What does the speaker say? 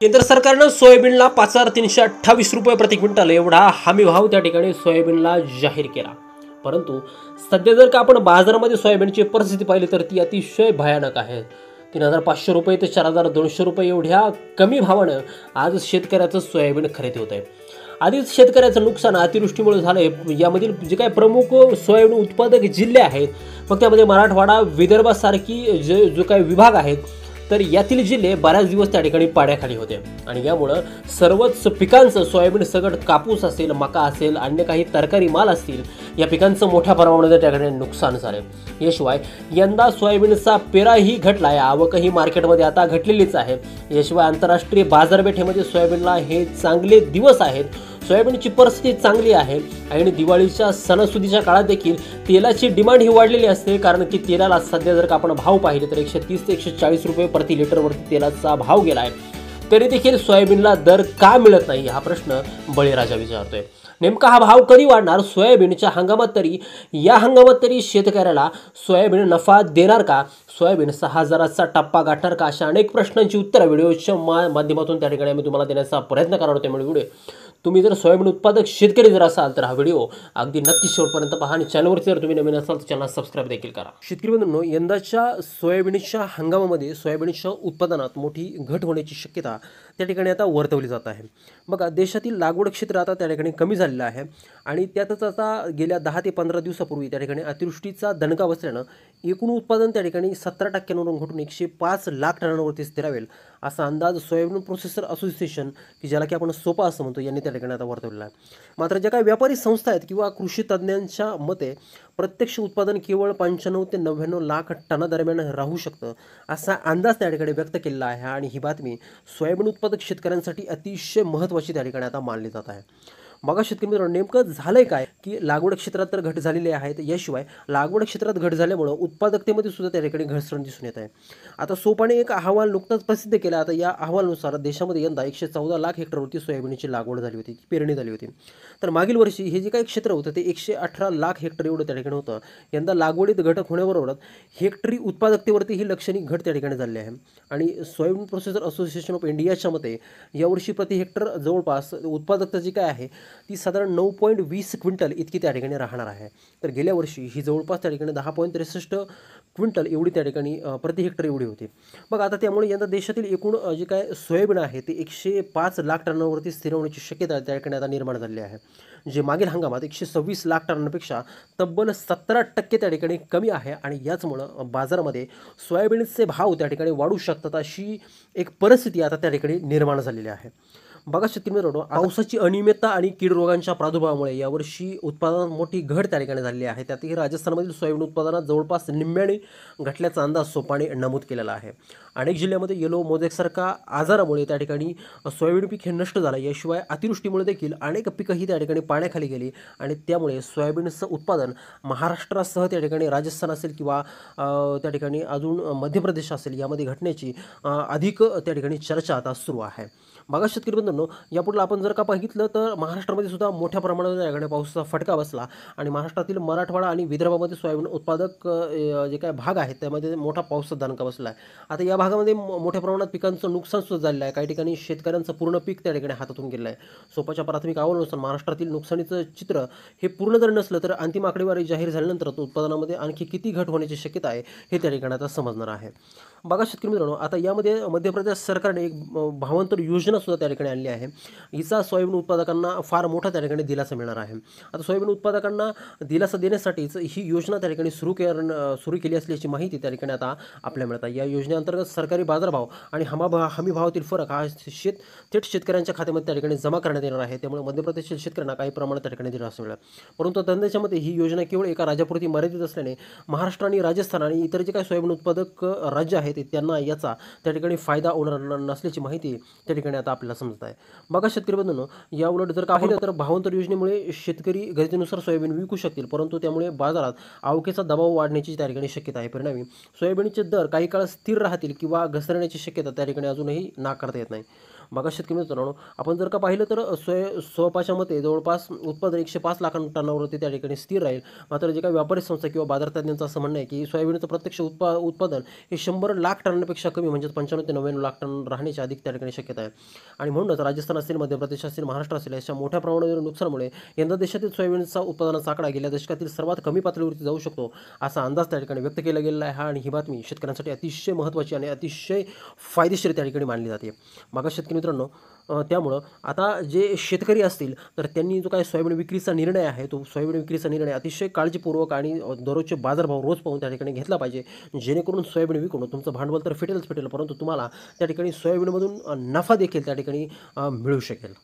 केंद्र सरकारनं सोयाबीनला 5,328 रुपये प्रति क्विंटल एवढा हमी भाव त्या ठिकाणी सोयाबीनला जाहीर केला। परंतु सध्या जर का आपण बाजारामध्ये सोयाबीनची परिस्थिती पाहिली तर ती अतिशय भयानक आहे। 3,500 रुपये ते 4,200 रुपये एवढ्या कमी भावानं आज शेतकऱ्याचं सोयाबीन खरेदी होत आहे। आधीच शेतकऱ्याचं नुकसान अतिवृष्टीमुळे झालंय। यामधील जे काही प्रमुख सोयाबीन उत्पादक जिल्हे आहेत, मग त्यामध्ये मराठवाडा, विदर्भासारखी जो काही विभाग आहेत, तर यातील जिल्हे बऱ्याच दिवस त्या ठिकाणी पाण्याखाली होते आणि यामुळे सर्वच पिकांचं सोयाबीन सगट कापूस असेल, मका असेल, अन्य काही तरकारी माल असतील, या पिकांचं मोठ्या प्रमाणात त्या ठिकाणी नुकसान झालंय। याशिवाय यंदा सोयाबीनचा पेराही घटलाय, आवकही मार्केटमध्ये आता घटलेलीच आहे। याशिवाय आंतरराष्ट्रीय बाजारपेठेमध्ये सोयाबीनला हे चांगले दिवस आहेत। सोयाबीनची परिस्थिती चांगली आहे आणि दिवाळीच्या सणासुदीच्या काळात देखील तेलाची डिमांड ही वाढलेली असते, कारण की तेलाला सध्या जर का आपण भाव पाहिले तर 130 ते 140 रुपये प्रति लिटरवरती तेलाचा भाव गेला आहे। तरी देखील सोयाबीनला दर का मिळत नाही हा प्रश्न बळीराजा विचारतोय। नेमका हा भाव कधी वाढणार? सोयाबीनच्या हंगामात तरी या हंगामात तरी शेतकऱ्याला सोयाबीन नफा देणार का? सोयाबीन 6,000चा टप्पा गाठणार का? अशा अनेक प्रश्नांची उत्तरं व्हिडिओच्या माध्यमातून त्या ठिकाणी मी तुम्हाला देण्याचा प्रयत्न करणार होतो। त्यामुळे व्हिडिओ तुम्ही जर सोयाबीन उत्पादक शेतकरी जर असाल तर हा व्हिडिओ अगदी नक्की शेवटपर्यंत पहा आणि चॅनलवरती जर तुम्ही नवीन असाल तर चॅनल सबस्क्राईब देखील करा। शेतकरी बंधूंनो, यंदाच्या सोयाबीनच्या हंगामामध्ये सोयाबीनच्या उत्पादनात मोठी घट होण्याची शक्यता त्या ठिकाणी आता वर्तवली जात आहे। बघा, देशातील लागवड क्षेत्र आता त्या ठिकाणी कमी झालेलं आहे आणि त्यातच आता गेल्या 10 ते 15 दिवसापूर्वी त्या ठिकाणी अतिवृष्टीचा दणका बसल्यानं एकूण उत्पादन त्या ठिकाणी 17% घटून 105 लाख टनांवरती स्थिरावेल असा अंदाज सोयाबीन प्रोसेसर असोसिएशन, की ज्याला की आपण सोपा असं म्हणतो, यांनी त्या ठिकाणी आता वर्तवलेला आहे। मात्र ज्या काही व्यापारी संस्था आहेत किंवा कृषी तज्ज्ञांच्या मते प्रत्यक्ष उत्पादन केवळ 95 ते 99 लाख टनादरम्यान राहू शकतं असा अंदाज त्या ठिकाणी व्यक्त केलेला आहे आणि ही बातमी सोयाबीन उत्पादक शेतकऱ्यांसाठी अतिशय महत्त्वाची त्या ठिकाणी आता मानली जात आहे। बघा शेतकरी मित्रांनो, नेमकं झालंय काय की लागवड क्षेत्रात तर घट झालेली आहे, याशिवाय लागवड क्षेत्रात घट झाल्यामुळं उत्पादकतेमध्ये सुद्धा त्या ठिकाणी घसरण दिसून येत आहे। आता सोपाने एक अहवाल नुकताच प्रसिद्ध केला। आता या अहवालानुसार देशामध्ये यंदा 114 लाख हेक्टरवरती सोयाबीनची लागवड झाली होती, पेरणी झाली होती। तर मागील वर्षी हे जे काही क्षेत्र होतं ते 118 लाख हेक्टर एवढं त्या ठिकाणी होतं। यंदा लागवडीत घटक होण्याबरोबरच हेक्टरी उत्पादकतेवरती ही लक्षणीय घट त्या ठिकाणी झाली आहे आणि सोयाबीन प्रोसेसर असोसिएशन ऑफ इंडियाच्या मते यावर्षी प्रति हेक्टर जवळपास उत्पादकता जी काय आहे ती साधारण 9.20 क्विंटल इतकी त्या ठिकाणी राहणार आहे। तर गेल्या वर्षी ही जवळपास त्या ठिकाणी 10.63 क्विंटल एवढी त्या ठिकाणी प्रति हेक्टर एवढी होती। मग आता त्यामुळे यंदा देशातील एकूण जे काय सोयाबीन आहे ते 105 लाख टनांवरती स्थिर होण्याची शक्यता त्या ठिकाणी आता निर्माण झाली आहे, जे मागील हंगामात 126 लाख टनांपेक्षा तब्बल 17% त्या ठिकाणी कमी आहे आणि याचमुळं बाजारामध्ये सोयाबीनचे भाव त्या ठिकाणी वाढू शकतात अशी एक परिस्थिती आता त्या ठिकाणी निर्माण झालेली आहे। बघा शेतकरी मित्रांनो, पावसाची अनियमितता आणि कीड रोगांच्या प्रादुर्भावामुळे यावर्षी उत्पादनात मोठी घट त्या ठिकाणी झालेली आहे। त्यातही राजस्थानमधील सोयाबीन उत्पादनात जवळपास निम्म्याने घटल्याचा अंदाज सोपाने नमूद केलेला आहे। अनेक जिल्ह्यामध्ये येलो मोझॅकसारखा आजारामुळे त्या ठिकाणी सोयाबीन पीक हे नष्ट झालं। याशिवाय अतिवृष्टीमुळे देखील अनेक पिकंही त्या ठिकाणी पाण्याखाली गेली आणि त्यामुळे सोयाबीनचं उत्पादन महाराष्ट्रासह त्या ठिकाणी राजस्थान असेल किंवा त्या ठिकाणी अजून मध्य प्रदेश असेल यामध्ये घटण्याची अधिक त्या ठिकाणी चर्चा आता सुरू आहे। बघा शेतकरी बंधूंनो, यापुढे आपण जर का बघितलं तर महाराष्ट्रामध्ये सुद्धा मोठ्या प्रमाणात त्या ठिकाणी पावसाचा फटका बसला आणि महाराष्ट्रातील मराठवाडा आणि विदर्भामध्ये सोयाबीन उत्पादक जे काही भाग आहेत त्यामध्ये मोठा पावसाचा दणका बसला आहे। आता या भागामध्ये मोठ्या प्रमाणात पिकांचं नुकसान सुद्धा झालेलं आहे। काही ठिकाणी शेतकऱ्यांचं पूर्ण पीक त्या ठिकाणी हातातून गेलं आहे। सोपाच्या प्राथमिक अहवालानुसार महाराष्ट्रातील नुकसानीचं चित्र हे पूर्ण जर नसलं तर अंतिम आकडेवारी जाहीर झाल्यानंतर उत्पादनामध्ये आणखी किती घट होण्याची शक्यता आहे हे त्या ठिकाणी आता समजणार आहे। बघा शेतकरी मित्रांनो, आता यामध्ये मध्य प्रदेश सरकारने एक भावांतर योजना सुद्धा त्या ठिकाणी आणली आहे। हिचा सोयाबीन उत्पादकांना फार मोठा त्या ठिकाणी दिलासा मिळणार आहे। आता सोयाबीन उत्पादकांना दिलासा देण्यासाठीच ही योजना त्या ठिकाणी सुरू केली असल्याची माहिती त्या ठिकाणी आता आपल्याला मिळत आहे। या योजनेअंतर्गत सरकारी बाजारभाव आणि हमी भावातील फरक हा थेट शेतकऱ्यांच्या खात्यामध्ये त्या ठिकाणी जमा करण्यात येणार आहे। त्यामुळे मध्य प्रदेशच्या शेतकऱ्यांना काही प्रमाणात त्या ठिकाणी दिलासा मिळेल। परंतु तज्ञांच्या मते ही योजना केवळ एका राज्यापुरती मर्यादित असल्याने महाराष्ट्र आणि राजस्थान आणि इतर जे काही सोयाबीन उत्पादक राज्य आहेत त्यांना याचा त्या ठिकाणी फायदा होणार नसल्याची माहिती त्या ठिकाणी आता आपल्याला समजत आहे। बघा शेतकरी बंधूंनो, याउलट जर का पाहिलं तर भावांतर योजनेमुळे शेतकरी गरजेनुसार सोयाबीन विकू शकतील, परंतु त्यामुळे बाजारात आवकेचा दबाव वाढण्याची त्या ठिकाणी शक्यता आहे। परिणामी सोयाबीनचे दर काही काळ स्थिर राहतील किंवा घसरण्याची शक्यता त्या ठिकाणी अजूनही नाकारता येत नाही। मग शेतकरी मित्रांनो, आपण जर का पाहिलं तर सोपाच्या मते जवळपास उत्पादन 105 लाखां टनावरती त्या ठिकाणी स्थिर राहील. मात्र जे काही व्यापारी संस्था किंवा बाजार तज्ञांचं असं म्हणणं आहे की सोयाबीनचं प्रत्यक्ष उत्पादन हे 100 लाख टनांपेक्षा कमी म्हणजेच 95 ते 99 लाख टन राहण्याची अधिक त्या ठिकाणी शक्यता आहे. आणि म्हणूनच राजस्थान असेल, मध्य प्रदेश असेल, महाराष्ट्र असेल अशा मोठ्या प्रमाणावर नुकसानामुळे यंदा देशातील सोयाबीनचा उत्पादनाचा आकडा गेल्या दशकातील सर्वात कमी पातळीवरती जाऊ शकतो असा अंदाज त्या ठिकाणी व्यक्त केला गेलेला आहे. आणि ही बातमी शेतकऱ्यांसाठी अतिशय महत्त्वाची आणि अतिशय फायदेशीर त्या ठिकाणी मानली जाते. मग शेतकरी मित्रांनो, त्यामुळं आता जे शेतकरी असतील तर त्यांनी जो काही सोयाबीन विक्रीचा निर्णय आहे तो सोयाबीन विक्रीचा निर्णय अतिशय काळजीपूर्वक आणि दररोजचे बाजारभाव रोज पाहून त्या ठिकाणी घेतला पाहिजे, जेणेकरून सोयाबीन विकून तुमचं भांडवल तर फिटेलच फिटेल, परंतु तुम्हाला त्या ठिकाणी सोयाबीनमधून नफा देखील त्या ठिकाणी मिळू शकेल.